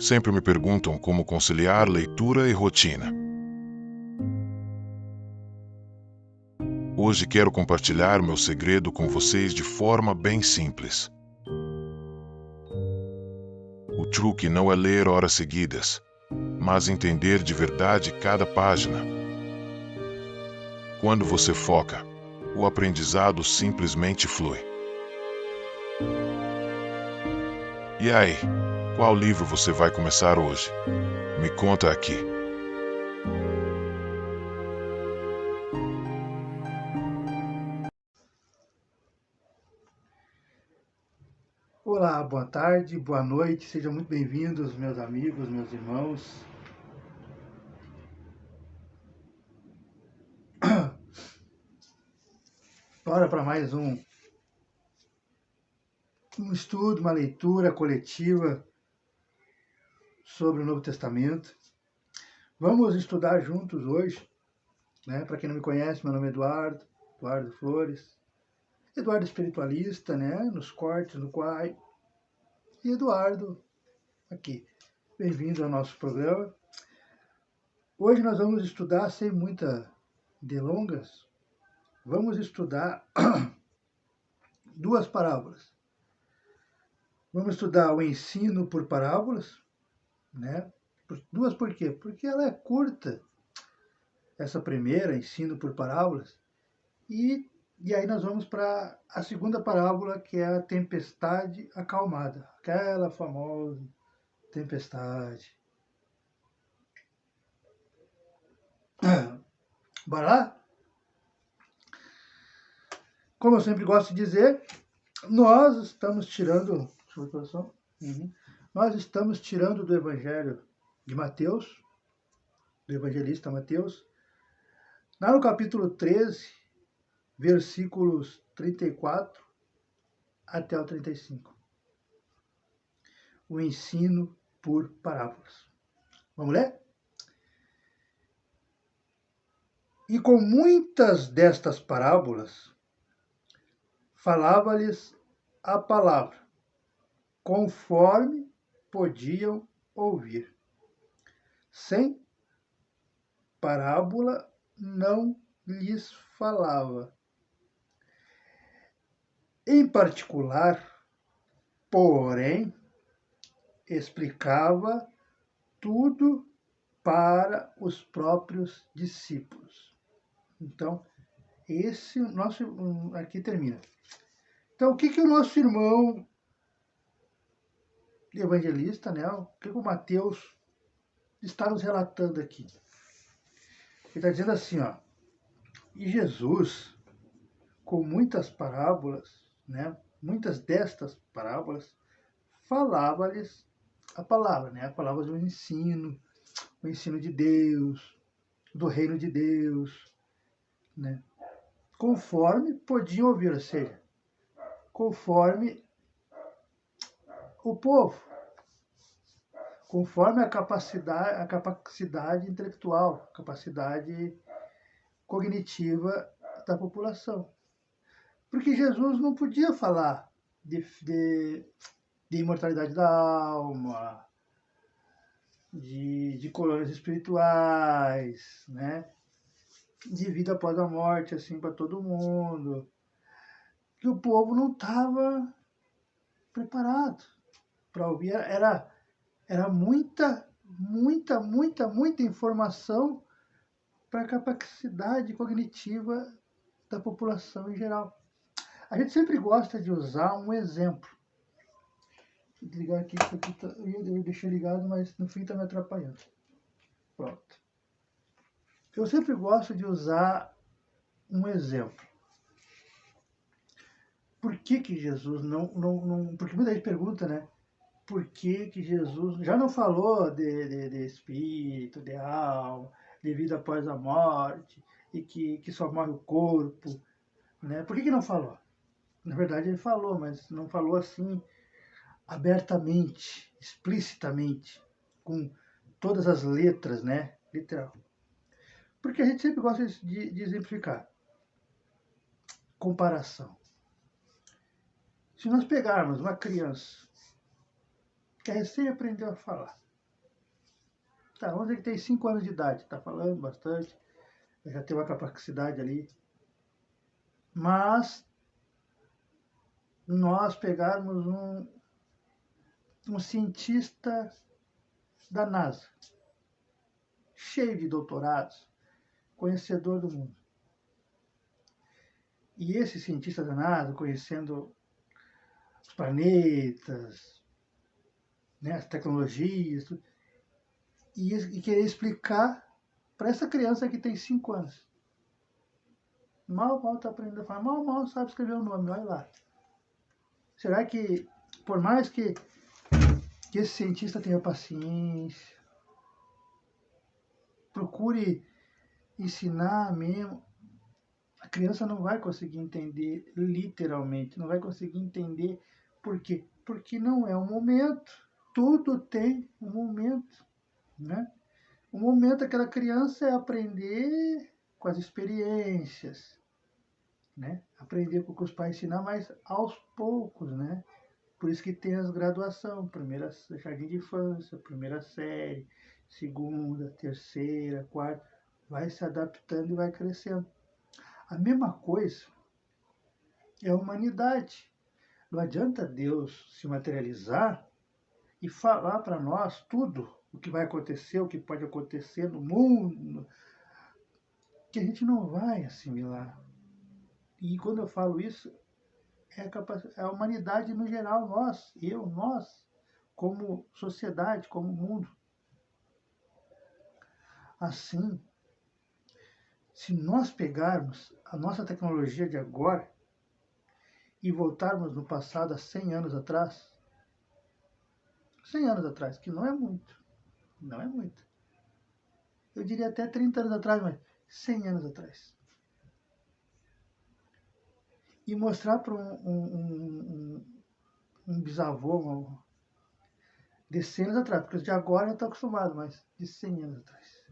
Sempre me perguntam como conciliar leitura e rotina. Hoje quero compartilhar meu segredo com vocês de forma bem simples. O truque não é ler horas seguidas, mas entender de verdade cada página. Quando você foca, o aprendizado simplesmente flui. E aí, qual livro você vai começar hoje? Me conta aqui. Olá, boa tarde, boa noite, sejam muito bem-vindos, meus amigos, meus irmãos. Bora para mais um estudo, uma leitura coletiva sobre o Novo Testamento. Vamos estudar juntos hoje, né? Para quem não me conhece, meu nome é Eduardo Flores. Eduardo espiritualista, né? Nos cortes, no Quai. E Eduardo aqui. Bem-vindo ao nosso programa. Hoje nós vamos estudar, sem muitas delongas, vamos estudar duas parábolas. Vamos estudar o ensino por parábolas, né? Duas por quê? Porque ela é curta, essa primeira, ensino por parábolas, e aí nós vamos para a segunda parábola, que é a tempestade acalmada, aquela famosa tempestade. Bora lá? Como eu sempre gosto de dizer, nós estamos tirando, nós estamos tirando do Evangelho de Mateus, do evangelista Mateus, lá no capítulo 13, versículos 34 até o 35. O ensino por parábolas. Vamos ler? E com muitas destas parábolas, falava-lhes a palavra, conforme podiam ouvir. Sem parábola não lhes falava. Em particular, porém, explicava tudo para os próprios discípulos. Então, esse nosso aqui termina. Então, o que o nosso irmão evangelista, né, o que o Mateus está nos relatando aqui? Ele está dizendo assim, ó, e Jesus, com muitas parábolas, né, muitas destas parábolas, falava-lhes a palavra, né, a palavra do ensino, o ensino de Deus, do reino de Deus, né, conforme podiam ouvir, ou seja, conforme o povo, conforme a capacidade intelectual, a capacidade cognitiva da população. Porque Jesus não podia falar de imortalidade da alma, de colônias espirituais, né? De vida após a morte, assim, para todo mundo. Que o povo não estava preparado para ouvir. Era muita informação para a capacidade cognitiva da população em geral. A gente sempre gosta de usar um exemplo. Vou desligar aqui, porque eu deixei ligado, mas no fim está me atrapalhando. Pronto. Eu sempre gosto de usar um exemplo. Por que Jesus não... Porque muita gente pergunta, né? Por que Jesus já não falou de espírito, de alma, de vida após a morte, e que só morre o corpo, né? Por que não falou? Na verdade ele falou, mas não falou assim abertamente, explicitamente, com todas as letras, né? Literal. Porque a gente sempre gosta de exemplificar. Comparação. Se nós pegarmos uma criança que recém aprendeu a falar, Tá, vamos dizer que tem 5 anos de idade, está falando bastante, já tem uma capacidade ali. Mas nós pegarmos um cientista da NASA, cheio de doutorados, conhecedor do mundo. E esse cientista da NASA, conhecendo os planetas, né, as tecnologias, e querer explicar para essa criança que tem 5 anos. Mal está aprendendo a falar, mal sabe escrever o nome, olha lá. Será que, por mais que esse cientista tenha paciência, procure ensinar mesmo, a criança não vai conseguir entender literalmente, não vai conseguir entender por quê? Porque não é um momento, tudo tem um momento, né? O momento daquela criança é aprender com as experiências, né? Aprender com o que os pais ensinam, mas aos poucos, né? Por isso que tem as graduações, primeira jardim de infância, primeira série, segunda, terceira, quarta, vai se adaptando e vai crescendo. A mesma coisa é a humanidade. Não adianta Deus se materializar e falar para nós tudo o que vai acontecer, o que pode acontecer no mundo, que a gente não vai assimilar. E quando eu falo isso, é a humanidade no geral, nós, como sociedade, como mundo. Assim, se nós pegarmos a nossa tecnologia de agora e voltarmos no passado, há 100 anos atrás, 100 anos atrás, que não é muito, não é muito. Eu diria até 30 anos atrás, mas 100 anos atrás. E mostrar para um bisavô, de 100 anos atrás, porque os de agora eu estou acostumado, mas de 100 anos atrás.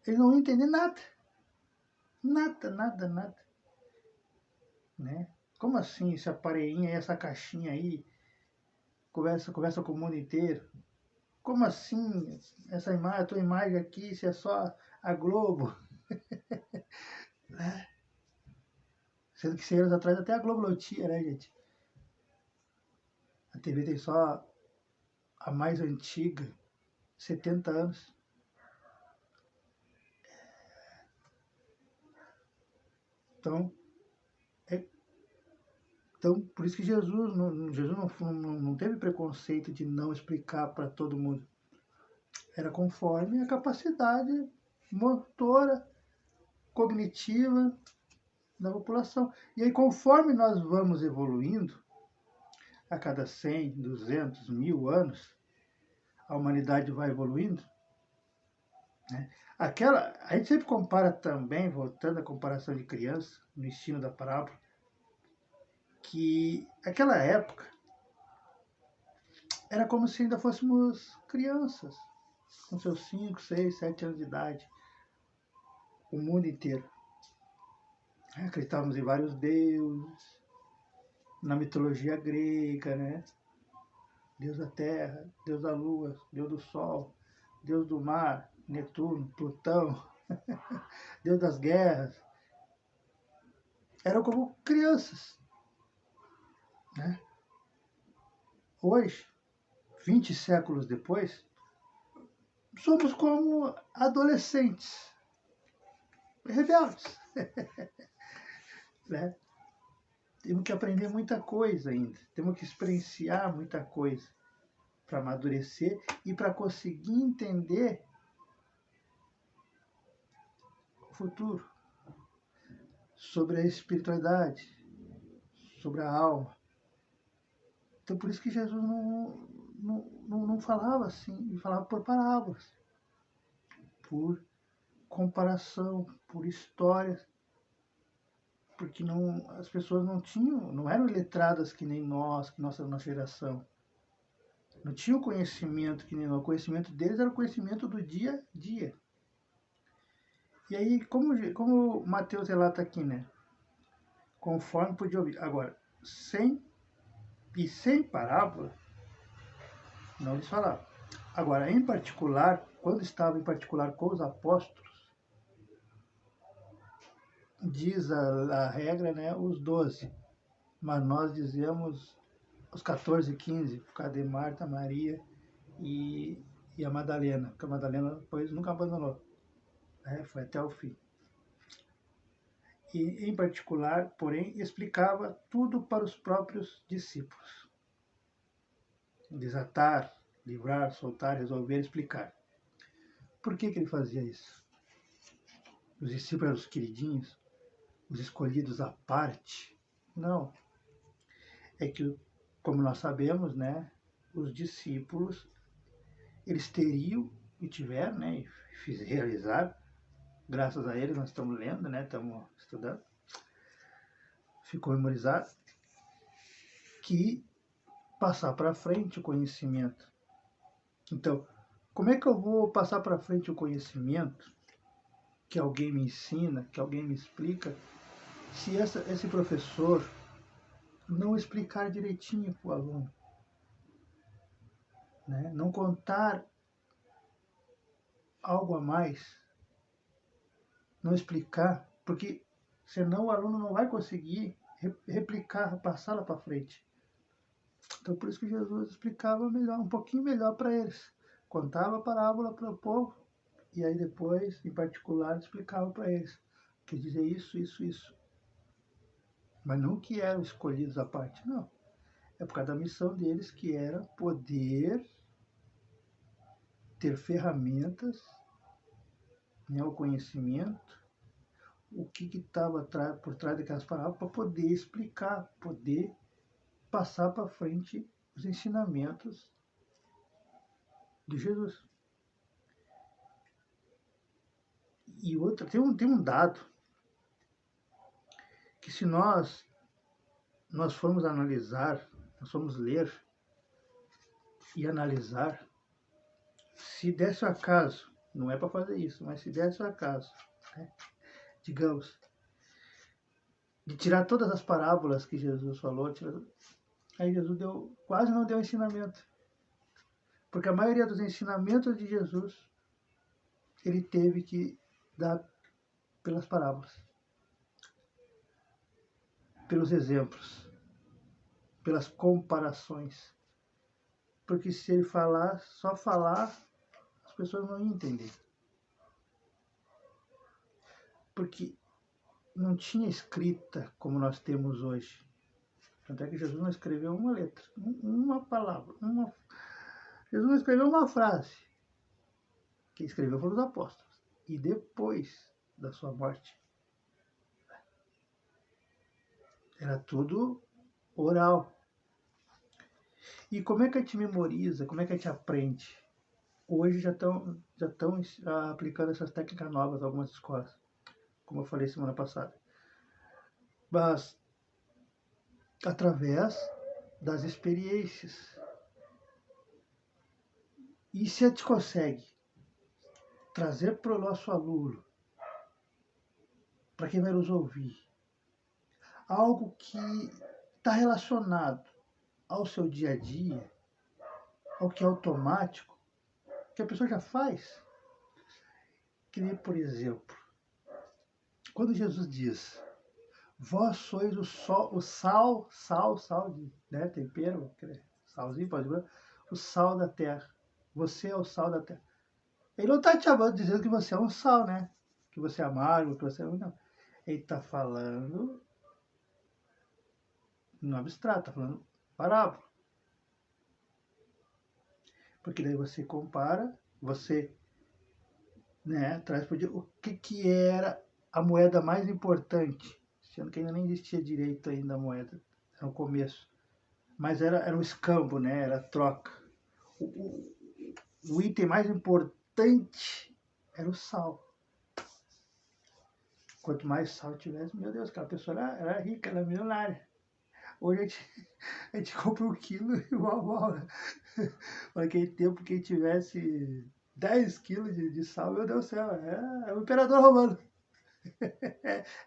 Eles não iam entender nada. Nada. Né? Como assim esse aparelhinho aí, essa caixinha aí, conversa com o mundo inteiro? Como assim essa imagem, a tua imagem aqui, se é só a Globo? Né? Sendo que 100 anos atrás até a Globo não tinha, né, gente? A TV tem só a mais antiga, 70 anos. Então, por isso que Jesus não teve preconceito de não explicar para todo mundo. Era conforme a capacidade motora, cognitiva da população. E aí, conforme nós vamos evoluindo, a cada 100, 200, 1000 anos, a humanidade vai evoluindo. Né? A gente sempre compara também, voltando à comparação de criança, no ensino da parábola, que aquela época era como se ainda fôssemos crianças, com seus 5, 6, 7 anos de idade, o mundo inteiro. Acreditávamos em vários deuses, na mitologia grega, né? Deus da terra, Deus da lua, Deus do sol, Deus do mar, Netuno, Plutão, Deus das guerras. Eram como crianças, né? Hoje, 20 séculos depois, somos como adolescentes, rebeldes. Né? Temos que aprender muita coisa ainda, temos que experienciar muita coisa para amadurecer e para conseguir entender o futuro, sobre a espiritualidade, sobre a alma. Então, por isso que Jesus não falava assim, ele falava por parábolas, por comparação, por histórias, porque as pessoas não eram letradas que nem nós, que nossa geração. Não tinham conhecimento que nem nós. O conhecimento deles era o conhecimento do dia a dia. E aí, como o Mateus relata aqui, né? Conforme podia ouvir. Agora, sem parábola, não lhes falava. Agora, em particular, quando estava em particular com os apóstolos, diz a regra, né, os 12, mas nós dizemos os 14 e 15, por causa de Marta, Maria e a Madalena, porque a Madalena depois nunca abandonou, né, foi até o fim. E, em particular, porém, explicava tudo para os próprios discípulos. Desatar, livrar, soltar, resolver, explicar. Por que ele fazia isso? Os discípulos eram os queridinhos, os escolhidos à parte? Não. É que, como nós sabemos, né, os discípulos, eles teriam e tiveram, né, e realizaram, graças a eles nós estamos lendo, né, estamos estudando, ficou memorizado, que passar para frente o conhecimento. Então, como é que eu vou passar para frente o conhecimento que alguém me ensina, que alguém me explica, se esse professor não explicar direitinho para o aluno, né? Não contar algo a mais, não explicar, porque senão o aluno não vai conseguir replicar, passá-la para frente. Então, por isso que Jesus explicava melhor, um pouquinho melhor para eles. Contava a parábola para o povo e aí depois, em particular, explicava para eles. Quer dizer isso, isso, isso. Mas não que eram escolhidos à parte, não. É por causa da missão deles, que era poder ter ferramentas, né, o conhecimento, o que estava por trás daquelas palavras, para poder explicar, poder passar para frente os ensinamentos de Jesus. E outra, tem um dado que se nós formos analisar, nós formos ler e analisar, se desse o acaso, não é para fazer isso, mas se desse o acaso, né, digamos, de tirar todas as parábolas que Jesus falou, aí Jesus quase não deu ensinamento. Porque a maioria dos ensinamentos de Jesus, ele teve que dar pelas parábolas, pelos exemplos, pelas comparações. Porque se ele só falar, as pessoas não iam entender. Porque não tinha escrita como nós temos hoje. Tanto é que Jesus não escreveu uma letra, uma palavra, Jesus não escreveu uma frase. Quem escreveu foram os apóstolos. E depois da sua morte, era tudo oral. E como é que a gente memoriza? Como é que a gente aprende? Hoje já estão aplicando essas técnicas novas em algumas escolas, como eu falei semana passada. Mas através das experiências. E se a gente consegue trazer para o nosso aluno, para quem vai nos ouvir, algo que está relacionado ao seu dia a dia, ao que é automático, que a pessoa já faz. Que nem, por exemplo, quando Jesus diz: vós sois o sal, né, tempero, salzinho, pode ver, o sal da terra. Você é o sal da terra. Ele não está te chamando, dizendo que você é um sal, né? Que você é amargo, que você é... Não. Ele está falando no abstrato, está falando parábola. Porque daí você compara, você, né, traz para o que era a moeda mais importante, sendo que ainda nem existia direito ainda a moeda, era o começo. Mas era o escambo, né, era a troca. O item mais importante era o sal. Quanto mais sal tivesse, meu Deus, aquela pessoa era rica, era milionária. Hoje a gente compra um quilo igual, né? Naquele tempo, quem tivesse 10 quilos de sal, meu Deus do céu, é o imperador romano.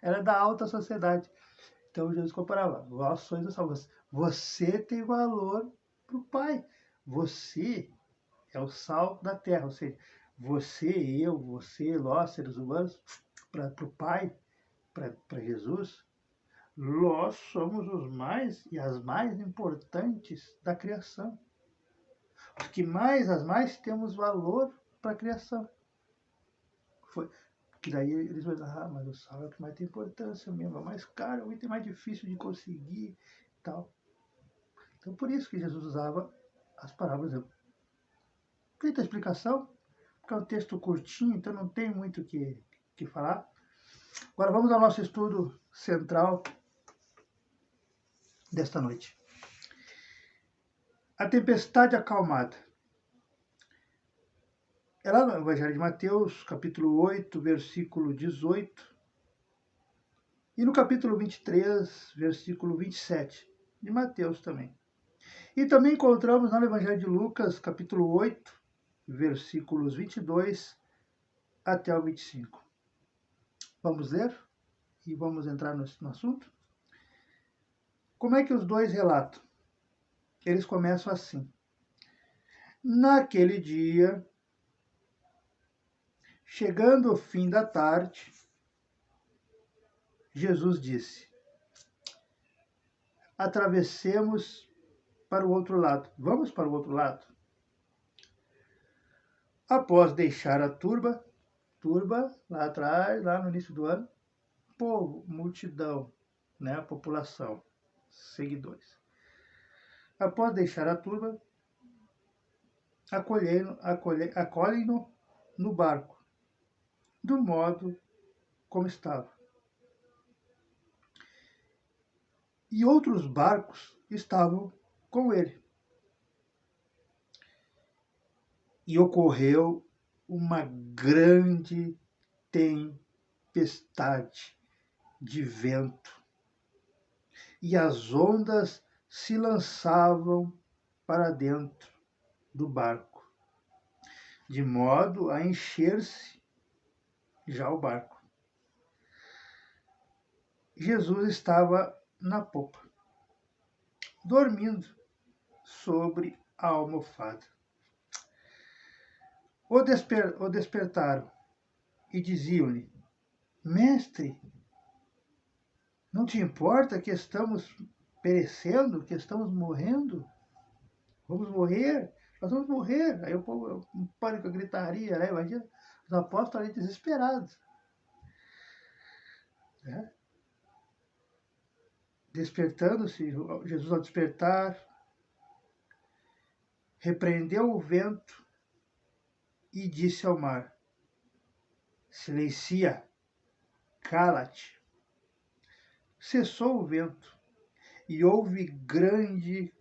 Era da alta sociedade. Então Jesus comparava: vós sois o sal. Você tem valor para o Pai. Você é o sal da terra, ou seja, você, nós, seres humanos, para o Pai, para Jesus, nós somos os mais e as mais importantes da criação. Os que as mais temos valor para a criação. Que daí eles vão dizer, mas o sal é o que mais tem importância mesmo, é o mais caro, é o item mais difícil de conseguir e tal. Então por isso que Jesus usava as parábolas. Feita a explicação, porque é um texto curtinho, então não tem muito o que falar. Agora vamos ao nosso estudo central desta noite. A tempestade acalmada. É lá no Evangelho de Mateus, capítulo 8, versículo 18, e no capítulo 23, versículo 27, de Mateus também. E também encontramos no Evangelho de Lucas, capítulo 8, versículos 22 até o 25. Vamos ler e vamos entrar no assunto? Como é que os dois relatam? Eles começam assim. Naquele dia, chegando o fim da tarde, Jesus disse: atravessemos para o outro lado. Vamos para o outro lado? Após deixar a turba lá atrás, lá no início do ano, povo, multidão, né, a população, seguidores. Após deixar a turba, acolhem-no no barco, do modo como estava. E outros barcos estavam com ele. E ocorreu uma grande tempestade de vento, e as ondas se lançavam para dentro do barco, de modo a encher-se já o barco. Jesus estava na popa, dormindo sobre a almofada. O despertaram e diziam-lhe: Mestre, não te importa que estamos perecendo, que estamos morrendo? Vamos morrer? Nós vamos morrer. Aí o povo, um pânico, gritaria, né? Imagina os apóstolos ali desesperados. Né? Despertando-se, Jesus ao despertar, repreendeu o vento e disse ao mar: silencia, cala-te. Cessou o vento e houve grande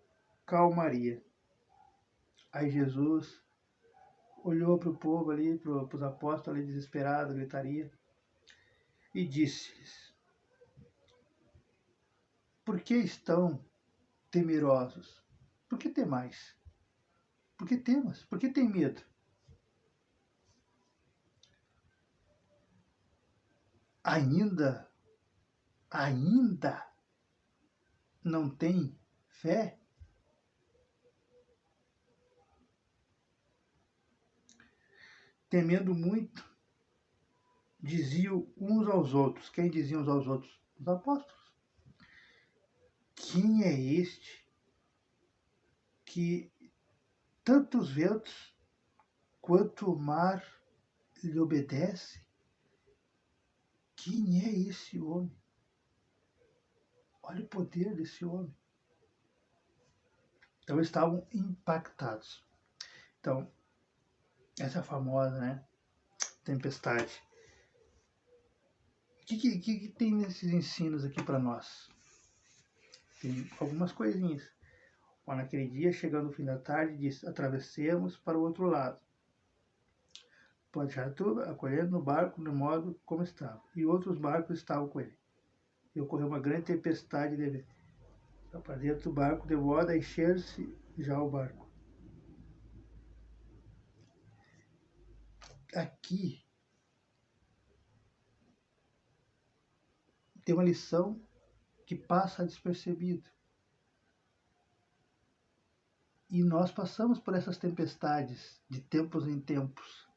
calmaria. Aí Jesus olhou para o povo ali, para os apóstolos ali desesperados, gritaria, e disse-lhes: por que estão temerosos? Por que temais? Por que temas? Por que tem medo? Ainda não tem fé? Temendo muito, diziam uns aos outros. Quem dizia uns aos outros? Os apóstolos. Quem é este que tantos ventos quanto o mar lhe obedece? Quem é esse homem? Olha o poder desse homem. Então eles estavam impactados. Então, essa famosa, né, tempestade. O que tem nesses ensinos aqui para nós? Tem algumas coisinhas. Bom, naquele dia, chegando o fim da tarde, disse: atravessemos para o outro lado. Pode deixar tudo, acolhendo no barco no modo como estava. E outros barcos estavam com ele. E ocorreu uma grande tempestade de vento. Para dentro do barco, de modo a encher-se já o barco. Aqui tem uma lição que passa despercebido. E nós passamos por essas tempestades de tempos em tempos,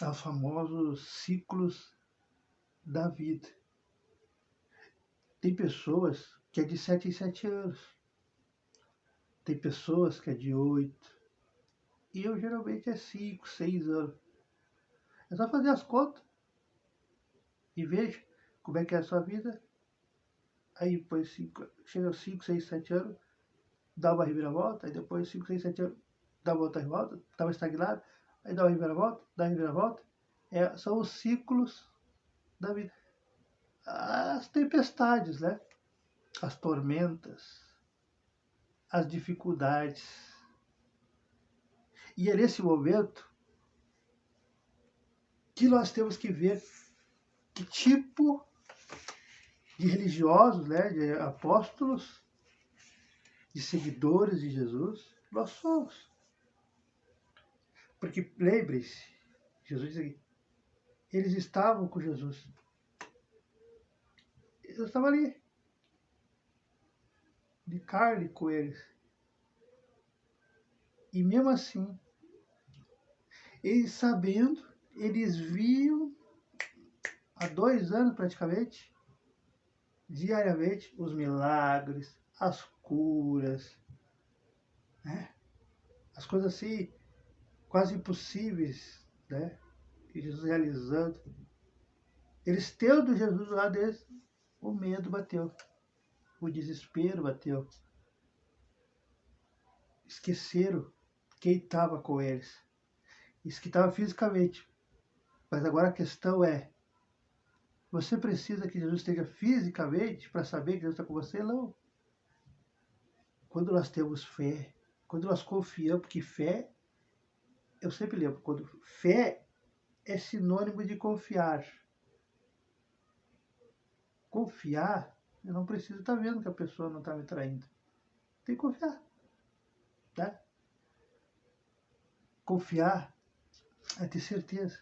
os famosos ciclos da vida. Tem pessoas que é de 7 em 7 anos, tem pessoas que é de 8, e eu geralmente é 5, 6 anos. É só fazer as contas e veja como é que é a sua vida. Aí depois chega aos 5, 6, 7 anos, dá uma reviravolta, aí depois 5, 6, 7 anos, dá uma outra reviravolta, dá uma estagnada, aí dá uma reviravolta, dá uma reviravolta. São os ciclos da vida. As tempestades, né? As tormentas, as dificuldades. E é nesse momento que nós temos que ver que tipo de religiosos, né, de apóstolos, de seguidores de Jesus nós somos. Porque lembre-se, Jesus diz aqui, eles estavam com Jesus. Eu estava ali, de carne com eles. E mesmo assim, eles sabendo, eles viam há 2 anos praticamente, diariamente, os milagres, as curas, né? As coisas assim, quase impossíveis, né? E Jesus realizando. Eles tendo Jesus lá deles, o medo bateu, o desespero bateu. Esqueceram quem estava com eles. Isso que estava fisicamente. Mas agora a questão é, você precisa que Jesus esteja fisicamente para saber que Jesus está com você? Não. Quando nós temos fé, quando nós confiamos, porque fé, eu sempre lembro, quando fé é sinônimo de confiar. Confiar, eu não preciso estar vendo que a pessoa não está me traindo. Tem que confiar. Né? Confiar é ter certeza.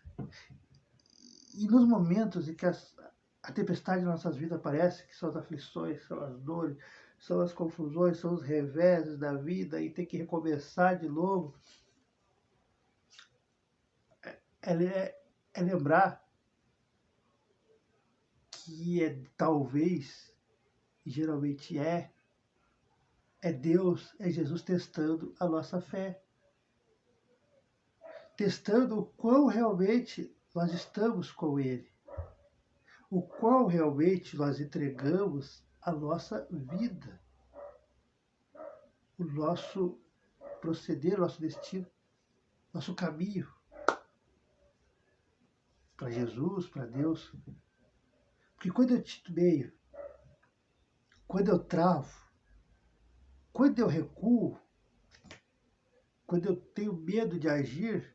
E nos momentos em que a tempestade em nossas vidas aparece, que são as aflições, são as dores, são as confusões, são os reveses da vida e tem que recomeçar de novo, é lembrar que talvez, e geralmente é Deus, é Jesus testando a nossa fé. Testando o quão realmente nós estamos com Ele. O qual realmente nós entregamos a nossa vida. O nosso proceder, nosso destino, nosso caminho. Para Jesus, para Deus. Porque quando eu titubeio, quando eu travo, quando eu recuo, quando eu tenho medo de agir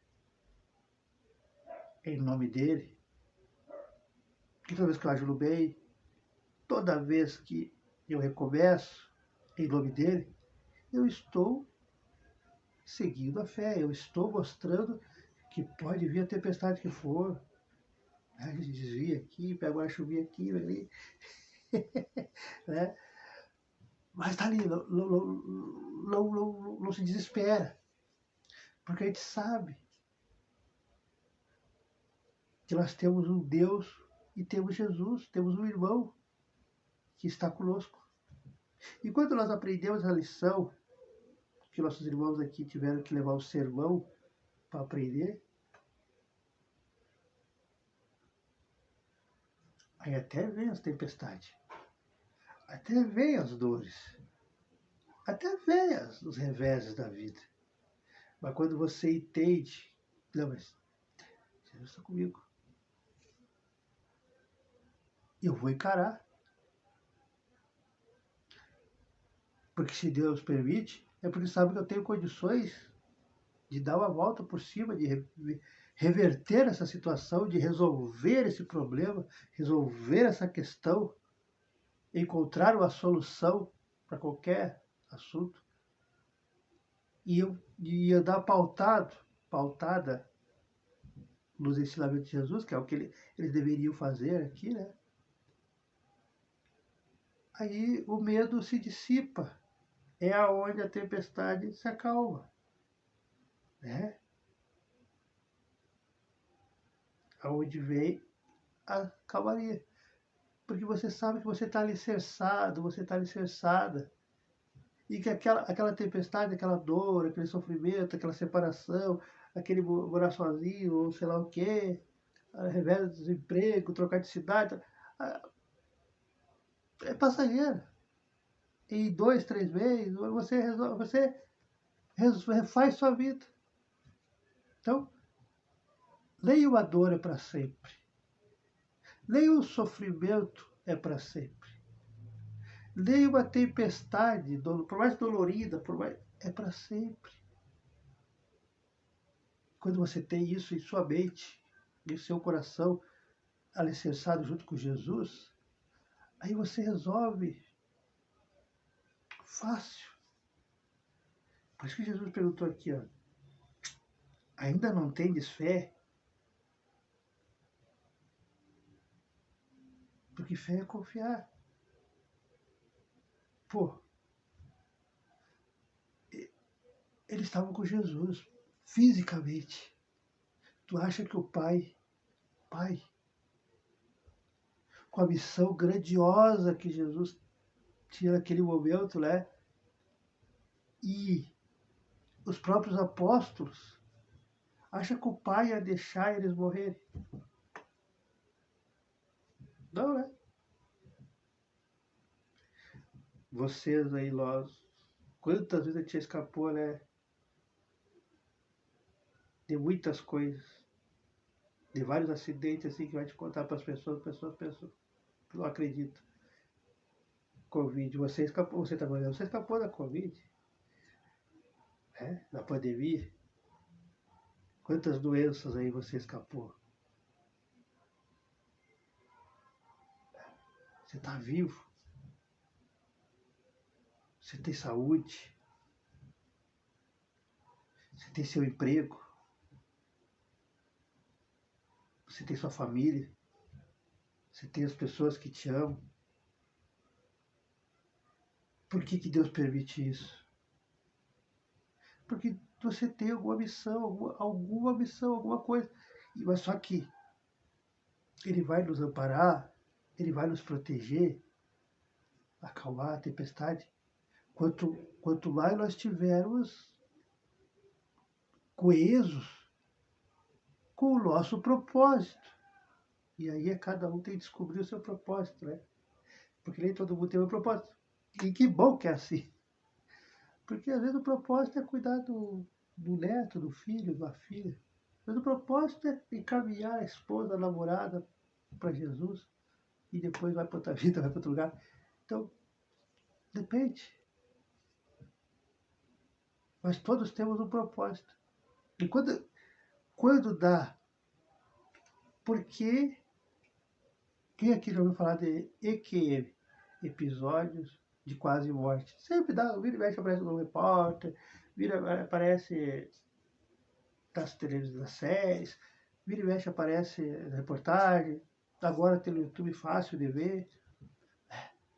em nome dele, toda vez que eu ajo no bem, toda vez que eu recomeço em nome dele, eu estou seguindo a fé, eu estou mostrando que pode vir a tempestade que for, a gente desvia aqui, pega uma chuvinha aqui, ali, né? Mas está ali, não se desespera, porque a gente sabe que nós temos um Deus e temos Jesus, temos um irmão que está conosco. E quando nós aprendemos a lição, que nossos irmãos aqui tiveram que levar o sermão para aprender, aí até vem as tempestades, até vem as dores, até vem os reveses da vida. Mas quando você entende, não, mas Jesus está comigo, eu vou encarar. Porque se Deus permite, é porque sabe que eu tenho condições de dar uma volta por cima, de reverter essa situação, de resolver esse problema, resolver essa questão, encontrar uma solução para qualquer assunto. E eu ia dar pautada nos ensinamentos de Jesus, que é o que eles deveriam fazer aqui, né? Aí o medo se dissipa é aonde a tempestade se acalma, né? Aonde vem a calmaria. Porque você sabe que você está alicerçado, você está alicerçada. E que aquela tempestade, aquela dor, aquele sofrimento, aquela separação, aquele morar sozinho, ou sei lá o quê, revés de desemprego, trocar de cidade, é passageiro. Em 2, 3 meses, você refaz sua vida. Então, nem uma dor é para sempre. Nem o sofrimento é para sempre. Nem uma tempestade, por mais dolorida, é para sempre. Quando você tem isso em sua mente, em seu coração, alicerçado junto com Jesus, aí você resolve fácil. Por isso que Jesus perguntou aqui, ó, ainda não tendes fé? Porque fé é confiar. Pô, eles estavam com Jesus, fisicamente. Tu acha que o Pai, com a missão grandiosa que Jesus tinha naquele momento, né? E os próprios apóstolos, acha que o Pai ia deixar eles morrerem? Não, né? Vocês aí, nós, quantas vezes a gente escapou, né? De muitas coisas, de vários acidentes assim que vai te contar para as pessoas não acreditam. Covid, você escapou, você está falando, você escapou da Covid, né? Da pandemia. Quantas doenças aí você escapou? Você está vivo. Você tem saúde. Você tem seu emprego. Você tem sua família. Você tem as pessoas que te amam. Por que Deus permite isso? Porque você tem alguma missão, alguma coisa. Mas só que Ele vai nos amparar, Ele vai nos proteger, acalmar a tempestade. Quanto mais nós tivermos coesos com o nosso propósito. E aí cada um tem que descobrir o seu propósito, né? Porque nem todo mundo tem um propósito. E que bom que é assim. Porque às vezes o propósito é cuidar do neto, do filho, da filha. Mas o propósito é encaminhar a esposa, a namorada para Jesus. E depois vai para outra vida, vai para outro lugar. Então, depende. Mas todos temos um propósito. E quando dá, porque quem aqui já ouviu falar de EQM, episódios de quase morte? Sempre dá, vira e mexe aparece um repórter, aparece das televisões, das séries, vira e mexe aparece reportagem, agora tem no YouTube fácil de ver.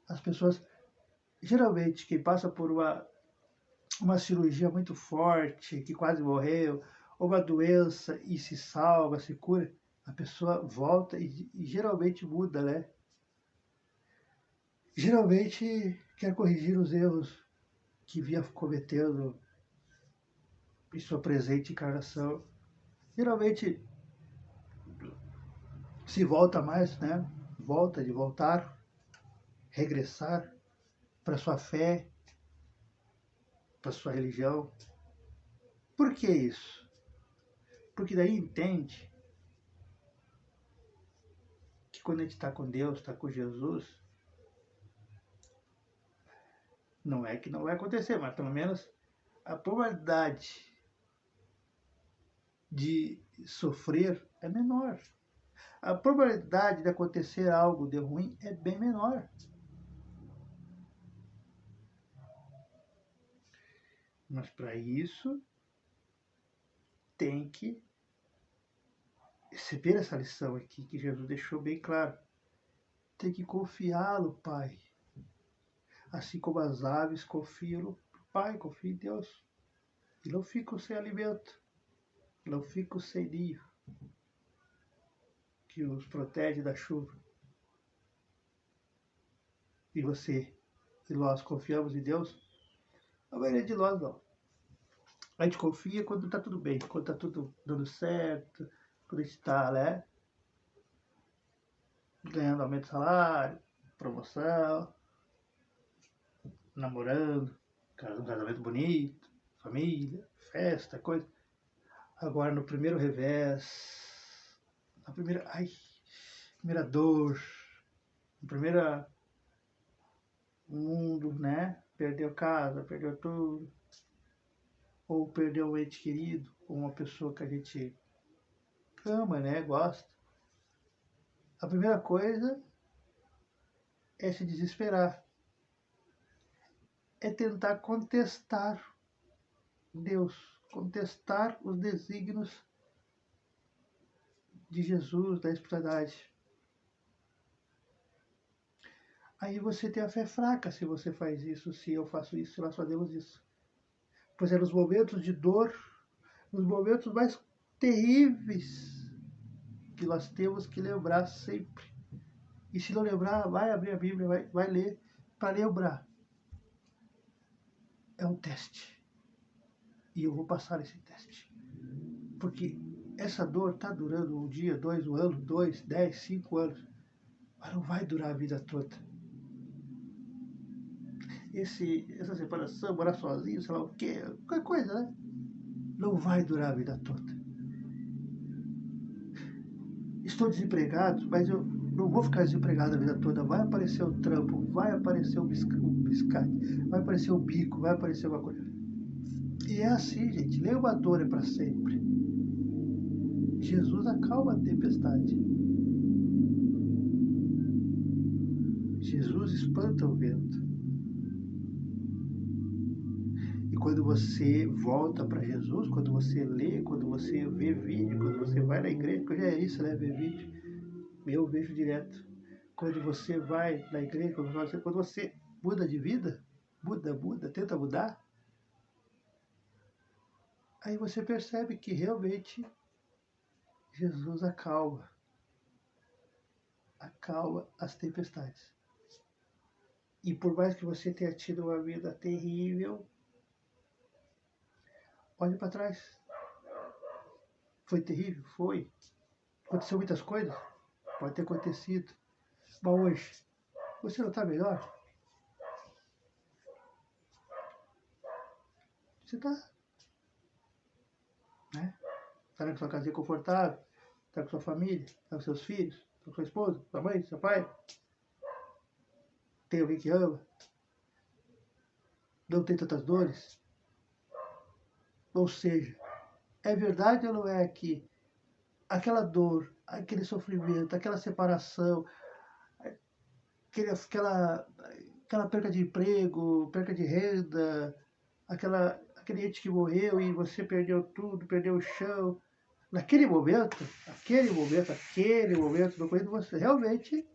As pessoas, geralmente, quem passa por uma cirurgia muito forte, que quase morreu, ou uma doença e se salva, se cura, a pessoa volta e geralmente muda, né? Geralmente quer corrigir os erros que vinha cometendo em sua presente encarnação. Geralmente se volta mais, né? Volta de voltar, regressar para sua fé, para sua religião. Por que isso? Porque daí entende que quando a gente está com Deus, está com Jesus, não é que não vai acontecer, mas pelo menos a probabilidade de sofrer é menor. A probabilidade de acontecer algo de ruim é bem menor. Mas para isso tem que receber essa lição aqui que Jesus deixou bem claro. Tem que confiá-lo, Pai. Assim como as aves confiam Pai, confie em Deus. E não fico sem alimento. Não fico sem ninho que os protege da chuva. E você e nós confiamos em Deus? A maioria de nós não. A gente confia quando está tudo bem, quando está tudo dando certo, quando a gente está, né, ganhando aumento de salário, promoção, namorando, um casamento bonito, família, festa, coisa. Agora no primeiro revés, na primeira dor, na primeira mundo, né? Perdeu casa, perdeu tudo, ou perdeu um ente querido, ou uma pessoa que a gente ama, né? Gosta. A primeira coisa é se desesperar, é tentar contestar Deus, contestar os desígnios de Jesus, da espiritualidade. Aí você tem a fé fraca se você faz isso, se eu faço isso, se nós fazemos isso. Pois é nos momentos de dor, nos momentos mais terríveis, que nós temos que lembrar sempre. E se não lembrar, vai abrir a Bíblia, vai ler, para lembrar. É um teste. E eu vou passar esse teste. Porque essa dor está durando um dia, dois, um ano, 2, 10, 5 anos. Mas não vai durar a vida toda. Essa separação, morar sozinho, sei lá o quê, qualquer coisa, né? Não vai durar a vida toda. Estou desempregado, mas eu não vou ficar desempregado a vida toda. Vai aparecer o trampo, vai aparecer o biscate, vai aparecer o bico, vai aparecer uma coisa. E é assim, gente. Nenhuma dor é para sempre. Jesus acalma a tempestade. Jesus espanta o vento. E quando você volta para Jesus, quando você lê, quando você vê vídeo, quando você vai na igreja, porque já é isso, né? Ver vídeo. Eu vejo direto. Quando você vai na igreja, quando você muda de vida, tenta mudar, aí você percebe que realmente Jesus acalma as tempestades. E por mais que você tenha tido uma vida terrível, olhe para trás. Foi terrível? Foi. Aconteceu muitas coisas? Pode ter acontecido. Mas hoje, você não está melhor? Você está, né? Está na sua casinha confortável, está com sua família, está com seus filhos, está com sua esposa, sua mãe, seu pai. Tem alguém que ama. Não tem tantas dores. Ou seja, é verdade ou não é que aquela dor, aquele sofrimento, aquela separação, aquela perca de emprego, perca de renda, aquele ente que morreu e você perdeu tudo, perdeu o chão. Naquele momento, no momento você realmente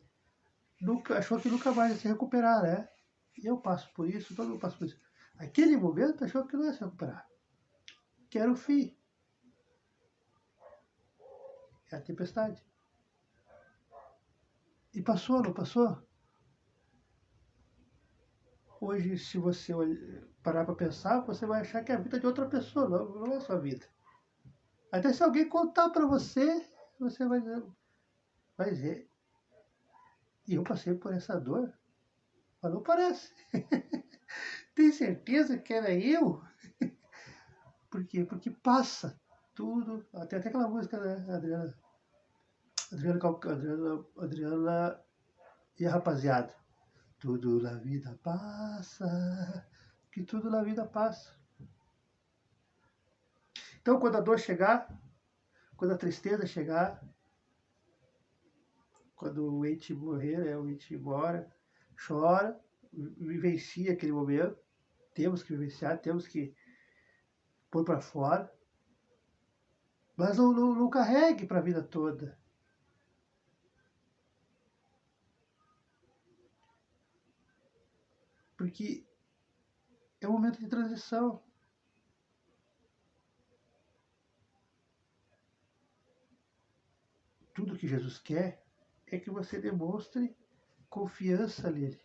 achou que nunca mais ia se recuperar, né? E eu passo por isso, todo mundo passa por isso. Aquele momento achou que não ia se recuperar. Que era o fim. É a tempestade. E passou, não passou? Hoje, se você parar para pensar, você vai achar que é a vida de outra pessoa, não é a sua vida. Até se alguém contar para você, você vai dizer, e eu passei por essa dor? Mas não parece. Tem certeza que era eu? Por quê? Porque passa tudo. Tem até aquela música da Adriana e a rapaziada. Tudo na vida passa. Que tudo na vida passa. Então, quando a dor chegar, quando a tristeza chegar, quando o ente morrer, o ente ir embora, chora, vivencia aquele momento. Temos que vivenciar, temos que pôr para fora. Mas não carregue para a vida toda. Porque É um momento de transição. Tudo que Jesus quer é que você demonstre confiança nele.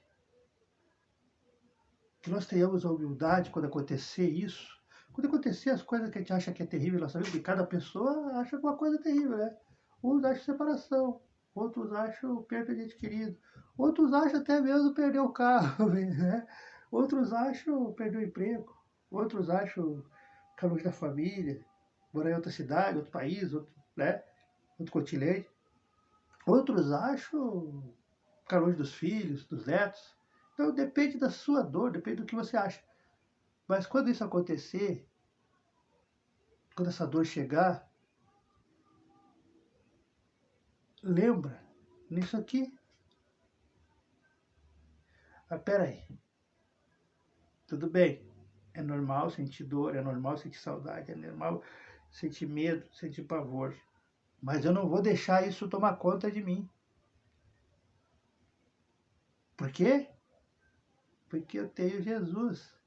Que nós tenhamos a humildade quando acontecer isso. Quando acontecer as coisas que a gente acha que é terrível, nós sabemos que cada pessoa acha uma coisa terrível, né? Uns acham separação, outros acham perda de ente querido, outros acham até mesmo perder o carro, né? Outros acham perder o emprego, outros acham ficar longe da família, morar em outra cidade, outro país, outro, né? Outro continente. Outros acham ficar longe dos filhos, dos netos. Então depende da sua dor, depende do que você acha. Mas quando isso acontecer, quando essa dor chegar, lembra nisso aqui. Ah, peraí, tudo bem. É normal sentir dor, é normal sentir saudade, é normal sentir medo, sentir pavor. Mas eu não vou deixar isso tomar conta de mim. Por quê? Porque eu tenho Jesus,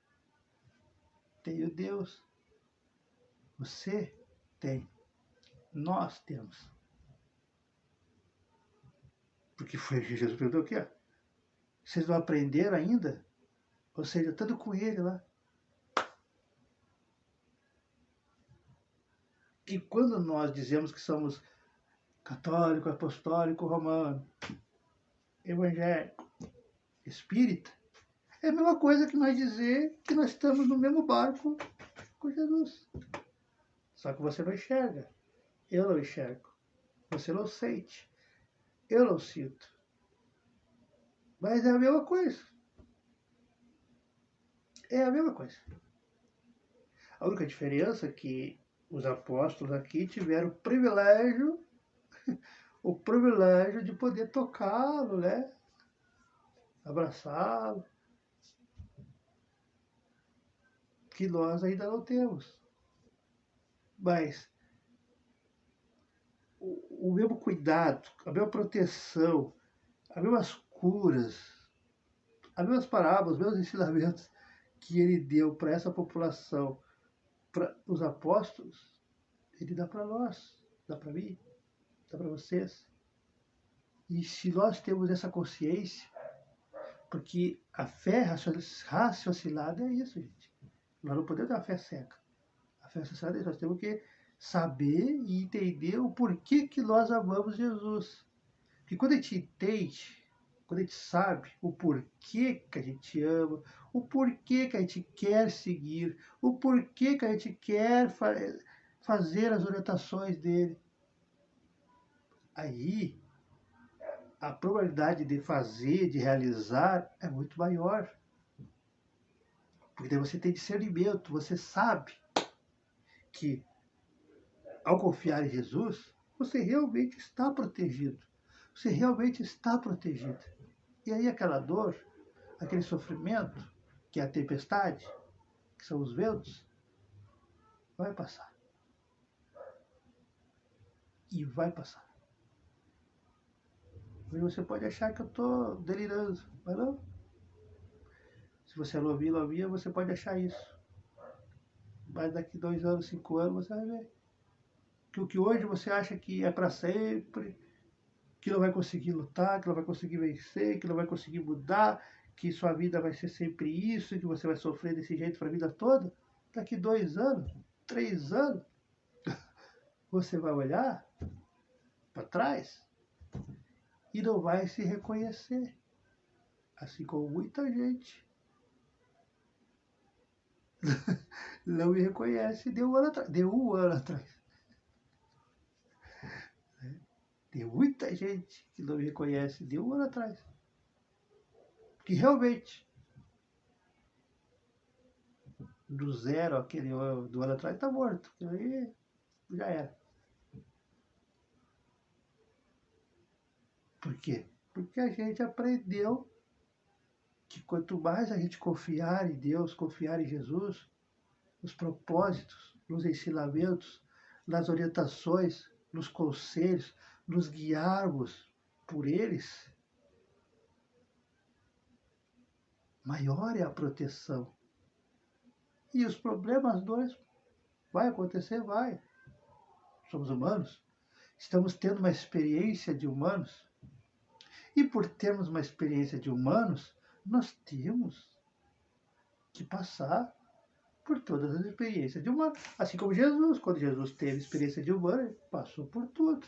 tenho Deus. Você tem, nós temos. Porque foi que Jesus perguntou o quê? Vocês não aprenderam ainda? Ou seja, estando com ele lá. E quando nós dizemos que somos católico, apostólico, romano, evangélico, espírita, é a mesma coisa que nós dizer que nós estamos no mesmo barco com Jesus. Só que você não enxerga. Eu não enxergo. Você não sente. Eu não sinto. Mas é a mesma coisa. É a mesma coisa. A única diferença é que os apóstolos aqui tiveram o privilégio de poder tocá-lo, né? Abraçá-lo, que nós ainda não temos. Mas o mesmo cuidado, a mesma proteção, as mesmas curas, as mesmas parábolas, os mesmos ensinamentos que ele deu para essa população, para os apóstolos, ele dá para nós, dá para mim, dá para vocês. E se nós temos essa consciência, porque a fé raciocinada é isso, gente. Nós não podemos ter uma fé cega. A fé raciocinada é isso. Nós temos que saber e entender o porquê que nós amamos Jesus. Porque quando a gente entende, quando a gente sabe o porquê que a gente ama, o porquê que a gente quer seguir, o porquê que a gente quer fazer as orientações dele, aí a probabilidade de fazer, de realizar, é muito maior. Porque daí você tem discernimento, você sabe que ao confiar em Jesus, você realmente está protegido. Você realmente está protegido. E aí aquela dor, aquele sofrimento, que é a tempestade, que são os ventos, vai passar. E vai passar. Hoje você pode achar que eu estou delirando, mas não. Se você é novinha, você pode achar isso. Mas daqui 2 anos, 5 anos, você vai ver que o que hoje você acha que é para sempre, que não vai conseguir lutar, que não vai conseguir vencer, que não vai conseguir mudar, que sua vida vai ser sempre isso, que você vai sofrer desse jeito para a vida toda, daqui 2 anos, 3 anos, você vai olhar para trás e não vai se reconhecer. Assim como muita gente não me reconhece de 1 ano atrás. De 1 ano atrás. Tem muita gente que não me reconhece de 1 ano atrás. Que realmente, do zero aquele do ano atrás, está morto. Aí já era. Por quê? Porque a gente aprendeu que quanto mais a gente confiar em Deus, confiar em Jesus, nos propósitos, nos ensinamentos, nas orientações, nos conselhos, nos guiarmos por eles, maior é a proteção. E os problemas, as dores, vai acontecer, vai. Somos humanos. Estamos tendo uma experiência de humanos. E por termos uma experiência de humanos, nós temos que passar por todas as experiências de humano. Assim como Jesus, quando Jesus teve experiência de humano, ele passou por tudo.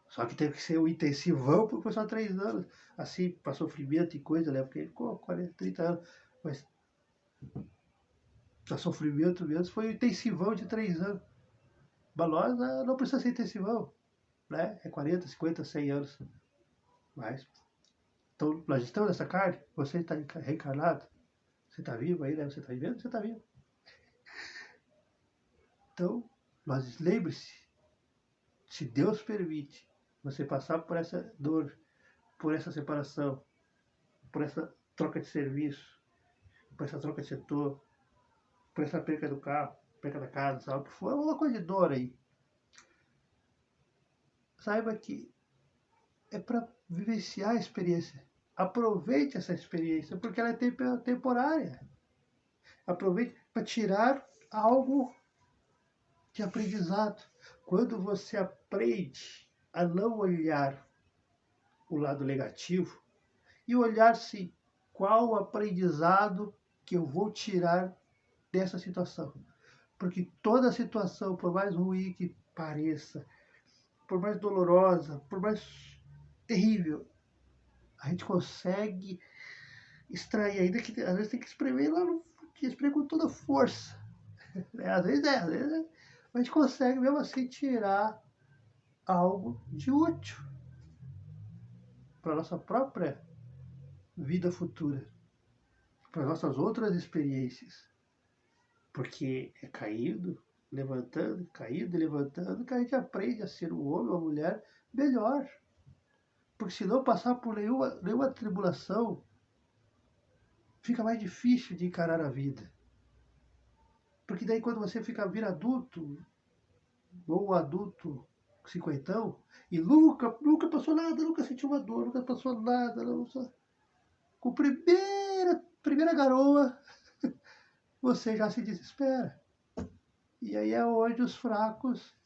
Só que teve que ser o intensivão, porque foi só 3 anos. Assim, para sofrimento e coisa, né? Porque ele ficou 40, 30 anos. Mas para sofrimento mesmo, foi o intensivão de 3 anos. Mas nós não precisa ser intensivão, né? É 40, 50, 100 anos. Mas, então, nós estamos nessa carne, você está reencarnado, você está vivo aí, né? Você está vivendo, você está vivo. Então, mas lembre-se, se Deus permite você passar por essa dor, por essa separação, por essa troca de serviço, por essa troca de setor, por essa perca do carro, perca da casa, sabe o que for, uma coisa de dor aí. Saiba que é para vivenciar a experiência. Aproveite essa experiência, porque ela é temporária. Aproveite para tirar algo de aprendizado. Quando você aprende a não olhar o lado negativo e olhar-se qual o aprendizado que eu vou tirar dessa situação. Porque toda situação, por mais ruim que pareça, por mais dolorosa, por mais terrível, a gente consegue extrair, ainda que às vezes tem que espremer lá no espremer com toda força. Às vezes a gente consegue mesmo assim tirar algo de útil para a nossa própria vida futura, para as nossas outras experiências. Porque é caído, levantando, caído e levantando, que a gente aprende a ser um homem ou uma mulher melhor. Porque se não passar por nenhuma tribulação, fica mais difícil de encarar a vida. Porque daí quando você vira adulto, ou um adulto cinquentão, e nunca passou nada, nunca sentiu uma dor, nunca passou nada, não, só... com a primeira garoa, você já se desespera. E aí é onde os fracos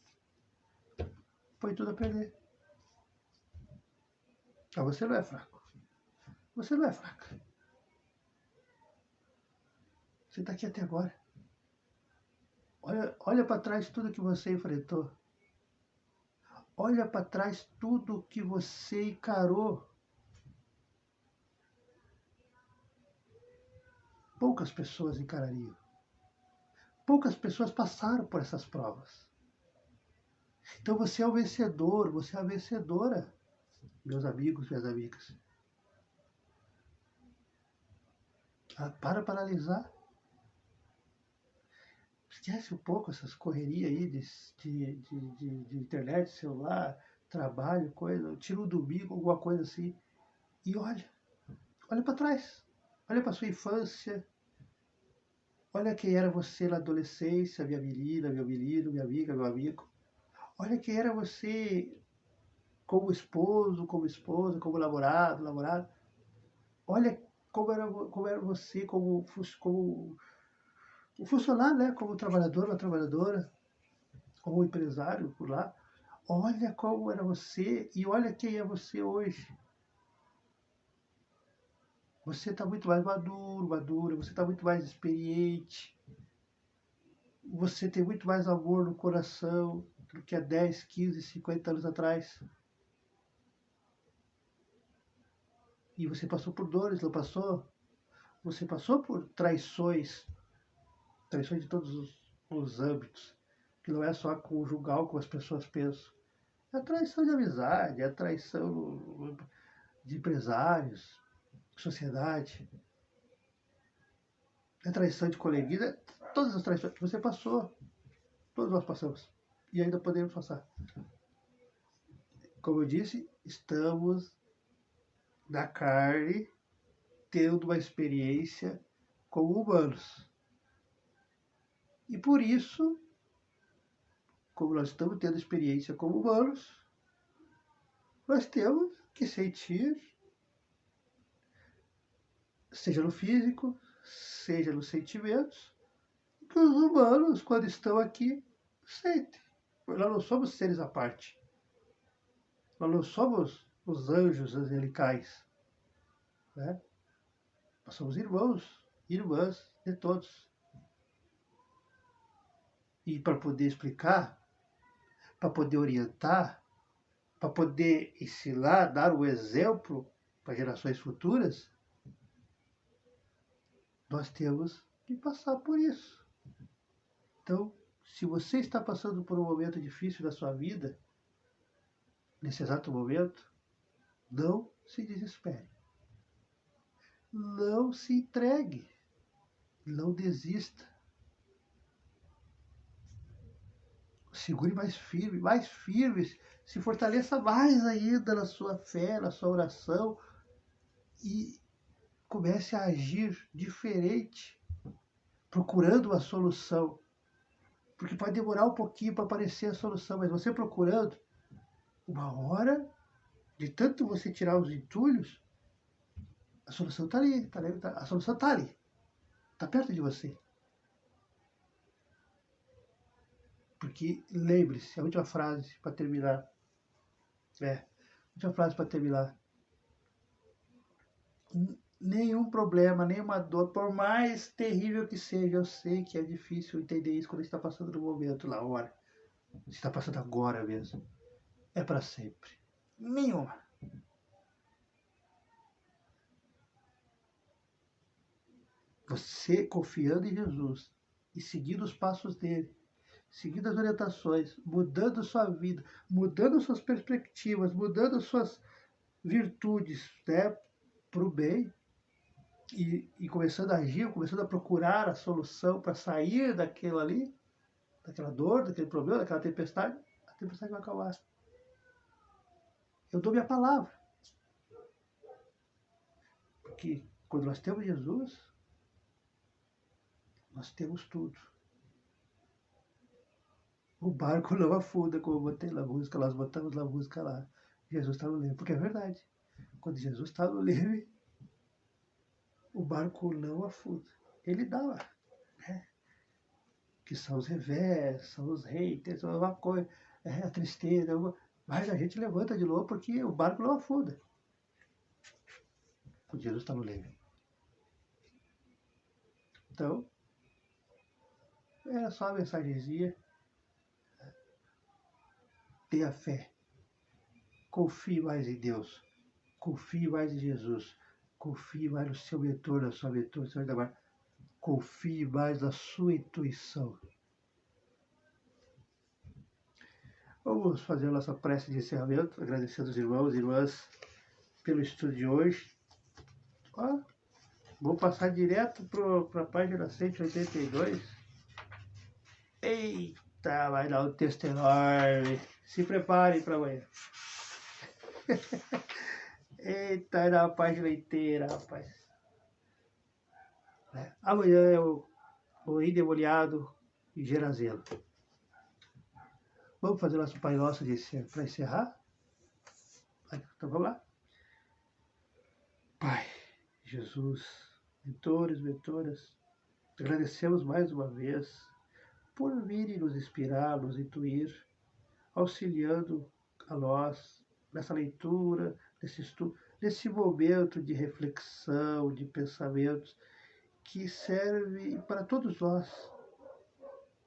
põem tudo a perder. Mas você não é fraco. Você não é fraca. Você está aqui até agora. Olha para trás tudo que você enfrentou. Olha para trás tudo que você encarou. Poucas pessoas encarariam. Poucas pessoas passaram por essas provas. Então você é o vencedor, você é a vencedora, meus amigos, minhas amigas. Para analisar. Esquece um pouco essas correrias aí de internet, celular, trabalho, coisa. Tira o domingo, alguma coisa assim. E olha para trás. Olha para sua infância. Olha quem era você na adolescência, minha menina, meu menino, minha amiga, meu amigo. Olha quem era você como esposo, como esposa, como namorado, namorada. Olha como era você como um funcionário, né? Como trabalhador, uma trabalhadora, como empresário por lá. Olha como era você e olha quem é você hoje. Você está muito mais maduro, madura, você está muito mais experiente. Você tem muito mais amor no coração do que há 10, 15, 50 anos atrás. E você passou por dores, não passou? Você passou por traições de todos os âmbitos, que não é só conjugal como as pessoas pensam. É traição de amizade, é traição de empresários, sociedade, é traição de coleguinha, todas as traições que você passou, todos nós passamos. E ainda podemos passar. Como eu disse, estamos na carne, tendo uma experiência como humanos. E por isso, como nós estamos tendo experiência como humanos, nós temos que sentir, seja no físico, seja nos sentimentos, que os humanos, quando estão aqui, sentem. Nós não somos seres à parte. Nós não somos os anjos angelicais. Né? Nós somos irmãos, irmãs de todos. E para poder explicar, para poder orientar, para poder ensinar, dar o exemplo para gerações futuras, nós temos que passar por isso. Então, se você está passando por um momento difícil da sua vida, nesse exato momento, não se desespere. Não se entregue. Não desista. Segure mais firme, se fortaleça mais ainda na sua fé, na sua oração e comece a agir diferente, procurando uma solução. Porque pode demorar um pouquinho para aparecer a solução, mas você procurando, uma hora, de tanto você tirar os entulhos, a solução está ali, a solução está ali, está perto de você. Porque lembre-se, a última frase para terminar. Última frase para terminar. Nenhum problema, nenhuma dor, por mais terrível que seja, eu sei que é difícil entender isso quando está passando no momento, na hora. Está passando agora mesmo. É para sempre. Nenhuma. Você confiando em Jesus e seguindo os passos dele, seguindo as orientações, mudando sua vida, mudando suas perspectivas, mudando suas virtudes, né, para o bem, e começando a agir, começando a procurar a solução para sair daquilo ali, daquela dor, daquele problema, daquela tempestade, a tempestade vai acalmar. Eu dou minha palavra. Porque quando nós temos Jesus, nós temos tudo. O barco não afunda, como eu botei na música, nós botamos na música lá. Jesus está no leme, porque é verdade. Quando Jesus está no leme, o barco não afunda. Ele dá lá, né? Que são os revés, são os haters, uma coisa, a tristeza, mas a gente levanta de novo porque o barco não afunda. Quando Jesus está no leme. Então, era só a mensagenzinha. Tenha fé. Confie mais em Deus. Confie mais em Jesus. Confie mais no seu mentor, na sua mentora, seu mentor. Confie mais na sua intuição. Vamos fazer a nossa prece de encerramento, agradecendo os irmãos e irmãs pelo estudo de hoje. Vou passar direto para a página 182. Eita, vai dar um texto enorme. Se preparem para amanhã. Eita, vai dar uma página inteira, rapaz. Amanhã é o endemoniado e Gerazelo. Vamos fazer nosso Pai Nosso para encerrar? Então vamos lá. Pai, Jesus, mentores, mentoras, agradecemos mais uma vez por virem nos inspirar, nos intuir, auxiliando a nós nessa leitura, nesse estudo, nesse momento de reflexão, de pensamentos, que serve para todos nós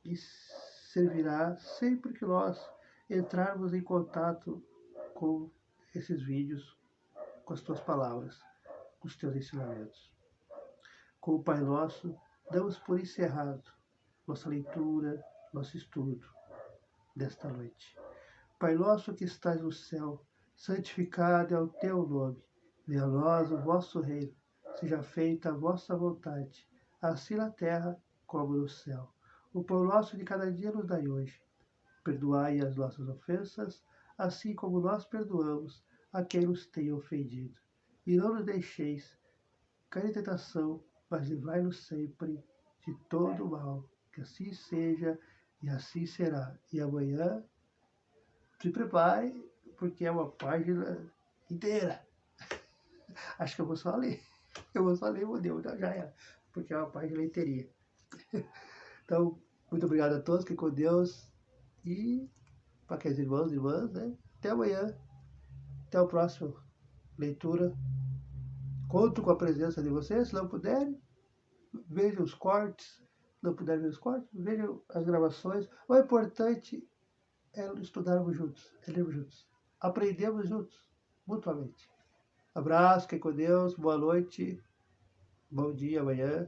e servirá sempre que nós entrarmos em contato com esses vídeos, com as tuas palavras, com os teus ensinamentos. Com o Pai Nosso, damos por encerrado nossa leitura, nosso estudo desta noite. Pai nosso que estás no céu, santificado é o teu nome. Venha a nós o vosso reino. Seja feita a vossa vontade, assim na terra como no céu. O pão nosso de cada dia nos dai hoje. Perdoai as nossas ofensas, assim como nós perdoamos a quem nos tem ofendido. E não nos deixeis cair em tentação, mas livrai-nos sempre de todo mal. Que assim seja e assim será. E amanhã, se prepare, porque é uma página inteira. Acho que eu vou só ler. Eu vou só ler, meu Deus, já era. porque é uma parte de leiteria. Então, muito obrigado a todos, fiquem com Deus. E para aqueles irmãos e irmãs, né? Até amanhã. Até o próximo leitura. Conto com a presença de vocês. Se não puderem, vejam os cortes. Se não puderem ver os cortes, vejam as gravações. O importante é estudarmos juntos, é lermos juntos. Aprendemos juntos, mutuamente. Abraço, fiquem com Deus. Boa noite. Bom dia amanhã.